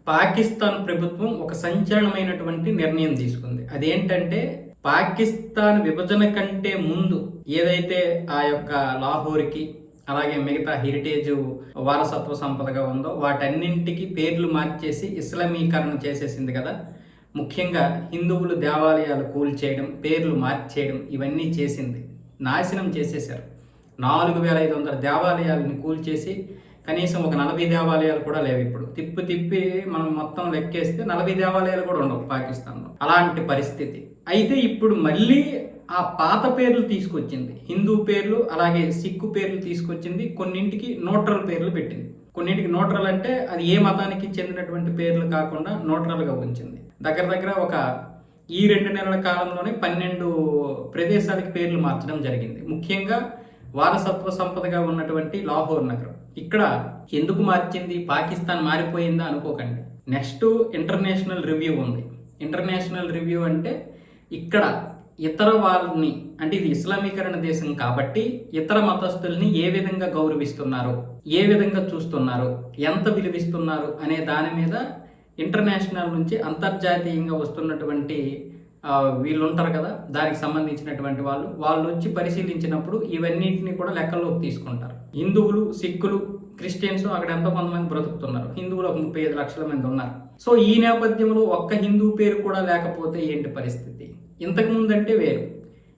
పాకిస్తాన్ ప్రభుత్వం ఒక సంచలనమైనటువంటి నిర్ణయం తీసుకుంది. అదేంటంటే పాకిస్తాన్ విభజన కంటే ముందు ఏదైతే ఆ యొక్క లాహోర్కి అలాగే మిగతా హెరిటేజ్ వారసత్వ సంపదగా ఉందో వాటన్నింటికి పేర్లు మార్చేసి ఇస్లామీకరణ చేసేసింది కదా. ముఖ్యంగా హిందువులు దేవాలయాలు కూల్చేయడం, పేర్లు మార్చేయడం ఇవన్నీ చేసింది. నాశనం చేసేశారు. 4500 దేవాలయాలను కూల్చేసి కనీసం ఒక 40 దేవాలయాలు కూడా లేవు. ఇప్పుడు తిప్పి మనం మొత్తం లెక్కేస్తే 40 దేవాలయాలు కూడా ఉండవు పాకిస్తాన్లో. అలాంటి పరిస్థితి. అయితే ఇప్పుడు మళ్ళీ ఆ పాత పేర్లు తీసుకొచ్చింది. హిందూ పేర్లు అలాగే సిక్కు పేర్లు తీసుకొచ్చింది. కొన్నింటికి న్యూట్రల్ పేర్లు పెట్టింది. కొన్నింటికి న్యూట్రల్ అంటే అది ఏ మతానికి చెందినటువంటి పేర్లు కాకుండా న్యూట్రల్గా ఉంచింది. దగ్గర ఒక ఈ 2 నెలల కాలంలోనే 12 ప్రదేశాలకి పేర్లు మార్చడం జరిగింది. ముఖ్యంగా వారసత్వ సంపదగా ఉన్నటువంటి లాహోర్ నగరం. ఇక్కడ ఎందుకు మార్చింది? పాకిస్తాన్ మారిపోయిందా అనుకోకండి. నెక్స్ట్ ఇంటర్నేషనల్ రివ్యూ ఉంది. ఇంటర్నేషనల్ రివ్యూ అంటే ఇక్కడ ఇతర వాళ్ళని, అంటే ఇది ఇస్లామీకరణ దేశం కాబట్టి ఇతర మతస్థుల్ని ఏ విధంగా గౌరవిస్తున్నారు, ఏ విధంగా చూస్తున్నారు, ఎంత విలువిస్తున్నారు అనే దాని మీద ఇంటర్నేషనల్ నుంచి అంతర్జాతీయంగా వస్తున్నటువంటి వీళ్ళు ఉంటారు కదా, దానికి సంబంధించినటువంటి వాళ్ళు వచ్చి పరిశీలించినప్పుడు ఇవన్నింటినీ కూడా లెక్కల్లోకి తీసుకుంటారు. హిందువులు, సిక్కులు, క్రిస్టియన్స్ అక్కడ ఎంతో కొంతమంది బ్రతుకుతున్నారు. హిందువులు ఒక 35 లక్షల మంది ఉన్నారు. సో ఈ నేపథ్యంలో ఒక్క హిందూ పేరు కూడా లేకపోతే ఏంటి పరిస్థితి? ఇంతకుముందు అంటే వేరు,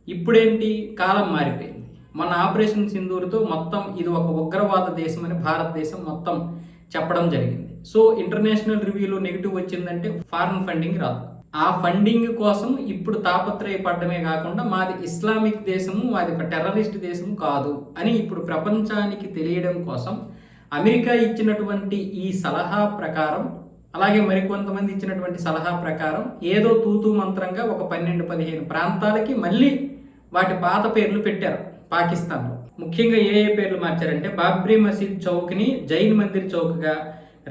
ఇప్పుడేంటి? కాలం మారిపోయింది. మన ఆపరేషన్ సింధూర్తో మొత్తం ఇది ఒక ఉగ్రవాద దేశం అని భారతదేశం మొత్తం చెప్పడం జరిగింది. సో ఇంటర్నేషనల్ రివ్యూలో నెగిటివ్ వచ్చిందంటే ఫారిన్ ఫండింగ్ రాదు. ఆ ఫండింగ్ కోసం ఇప్పుడు తాపత్రయపడమే కాకుండా మాది ఇస్లామిక్ దేశము, మాది ఒక టెర్రరిస్ట్ దేశము కాదు అని ఇప్పుడు ప్రపంచానికి తెలియడం కోసం అమెరికా ఇచ్చినటువంటి ఈ సలహా ప్రకారం, అలాగే మరికొంతమంది ఇచ్చినటువంటి సలహా ప్రకారం ఏదో తూతూ మంత్రంగా ఒక 12-15 ప్రాంతాలకి మళ్ళీ వాటి పాత పేర్లు పెట్టారు పాకిస్తాన్లో. ముఖ్యంగా ఏ పేర్లు మార్చారంటే బాబ్రీ మసీద్ చౌక్ని జైన్ మందిర్ చౌక్గా,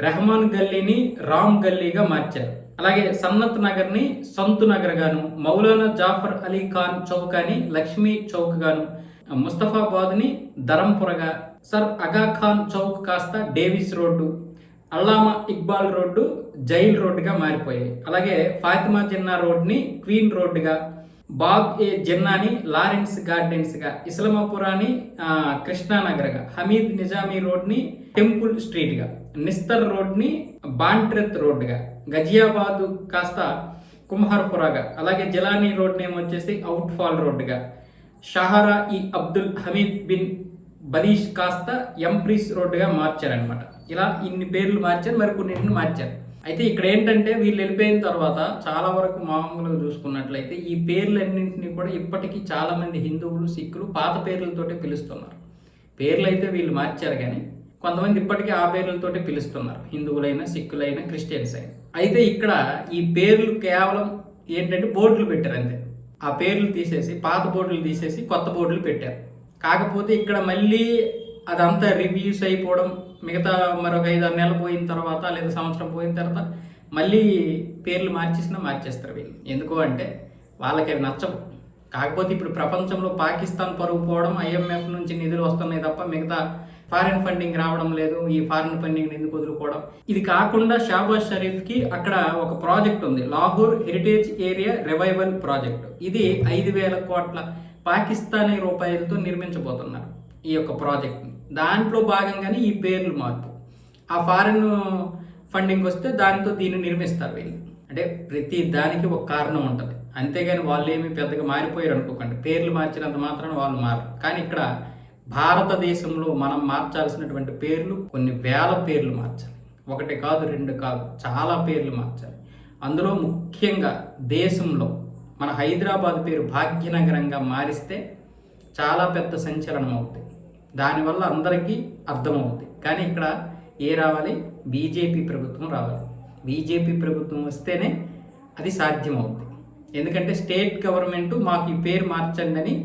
రెహమాన్ గల్లీని రామ్ గల్లీగా మార్చారు. అలాగే సన్నత్ నగర్ని సంతు నగర్ గాను, మౌలానా జాఫర్ అలీ ఖాన్ చౌక్ అని లక్ష్మీ చౌక్ గాను, ముస్తఫాబాద్ని ధరంపురగా, సర్ అగా ఖాన్ చౌక్ కాస్త Davis road, Allama Iqbal road jail రోడ్డుగా మారిపోయాయి. అలాగే ఫాతిమా జిన్నా రోడ్ని క్వీన్ రోడ్డుగా, బాగ్ ఏ జిన్నాని లారెన్స్ గార్డెన్స్గా, ఇస్లామాపురాని కృష్ణానగర్గా, హమీద్ నిజామీ రోడ్ని టెంపుల్ స్ట్రీట్గా, నిస్తర్ రోడ్ని బాంట్రెత్ రోడ్డుగా, గజియాబాద్ కాస్త కుమ్హార్పురాగా, అలాగే జిలానీ రోడ్ నేమ్ వచ్చేసి అవుట్ ఫాల్ రోడ్డుగా, షాహరా ఈ అబ్దుల్ హమీద్ బిన్ బలీష్ కాస్త ఎంప్రీస్ రోడ్డుగా మార్చారనమాట. ఇలా ఇన్ని పేర్లు మార్చారు, మరి కొన్నింటిని మార్చారు. అయితే ఇక్కడ ఏంటంటే వీళ్ళు వెళ్ళిపోయిన తర్వాత చాలా వరకు మామూలుగా చూసుకున్నట్లయితే ఈ పేర్లన్నింటినీ కూడా ఇప్పటికీ చాలామంది హిందువులు, సిక్కులు పాత పేర్లతోటే పిలుస్తున్నారు. పేర్లు అయితే వీళ్ళు మార్చారు కానీ కొంతమంది ఇప్పటికీ ఆ పేర్లతోటే పిలుస్తున్నారు, హిందువులైనా, సిక్కులైనా, క్రిస్టియన్స్ అయినా. అయితే ఇక్కడ ఈ పేర్లు కేవలం ఏంటంటే బోర్డులు పెట్టారు అంతే. ఆ పేర్లు తీసేసి, పాత బోర్డులు తీసేసి కొత్త బోర్డులు పెట్టారు. కాకపోతే ఇక్కడ మళ్ళీ అదంతా రివ్యూస్ అయిపోవడం, మిగతా మరొక 5-6 నెలలు పోయిన తర్వాత లేదా సంవత్సరం పోయిన తర్వాత మళ్ళీ పేర్లు మార్చేస్తారు వీళ్ళు. ఎందుకు అంటే వాళ్ళకి అవి నచ్చవు. కాకపోతే ఇప్పుడు ప్రపంచంలో పాకిస్తాన్ పరుగు పోవడం, IMF నుంచి నిధులు వస్తున్నాయి తప్ప మిగతా ఫారిన్ ఫండింగ్ రావడం లేదు. ఈ ఫారిన్ ఫండింగ్ ఎందుకు వదులుకోవడం? ఇది కాకుండా షాబాజ్ షరీఫ్కి అక్కడ ఒక ప్రాజెక్ట్ ఉంది, Lahore heritage area revival project. ఇది 5,000 కోట్ల పాకిస్తానీ రూపాయలతో నిర్మించబోతున్నారు ఈ యొక్క ప్రాజెక్ట్ని. దాంట్లో భాగంగానే ఈ పేర్లు మార్పు. ఆ ఫారిన్ ఫండింగ్ వస్తే దాంతో దీన్ని నిర్మిస్తారు వీళ్ళు. అంటే ప్రతి దానికి ఒక కారణం ఉంటుంది, అంతేగాని వాళ్ళు ఏమి పెద్దగా మారిపోయారు అనుకోకండి. పేర్లు మార్చినంత మాత్రాన వాళ్ళు మారరు. కానీ ఇక్కడ భారతదేశంలో మనం మార్చాల్సినటువంటి పేర్లు కొన్ని వేల పేర్లు మార్చాలి. 1 కాదు, 2 కాదు, చాలా పేర్లు మార్చాలి. అందులో ముఖ్యంగా దేశంలో మన హైదరాబాద్ పేరు భాగ్యనగరంగా మారిస్తే చాలా పెద్ద సంచలనం అవుతుంది. దానివల్ల అందరికీ అర్థమవుతుంది. కానీ ఇక్కడ ఏ రావాలి? బీజేపీ ప్రభుత్వం రావాలి. బీజేపీ ప్రభుత్వం వస్తేనే అది సాధ్యమవుతుంది. ఎందుకంటే స్టేట్ గవర్నమెంట్ మాకు ఈ పేరు మార్చండి అని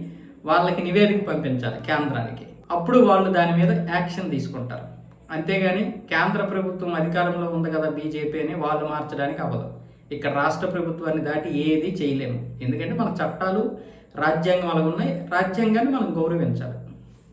వాళ్ళకి నివేదిక పంపించాలి కేంద్రానికి. అప్పుడు వాళ్ళు దాని మీద యాక్షన్ తీసుకుంటారు. అంతేగాని కేంద్ర ప్రభుత్వం అధికారంలో ఉంది కదా బీజేపీ అని వాళ్ళు మార్చడానికి అవ్వదు. ఇక్కడ రాష్ట్ర ప్రభుత్వాన్ని దాటి ఏది చేయలేము. ఎందుకంటే మన చట్టాలు, రాజ్యాంగం అలాగ ఉన్నాయి. రాజ్యాంగాన్ని మనం గౌరవించాలి.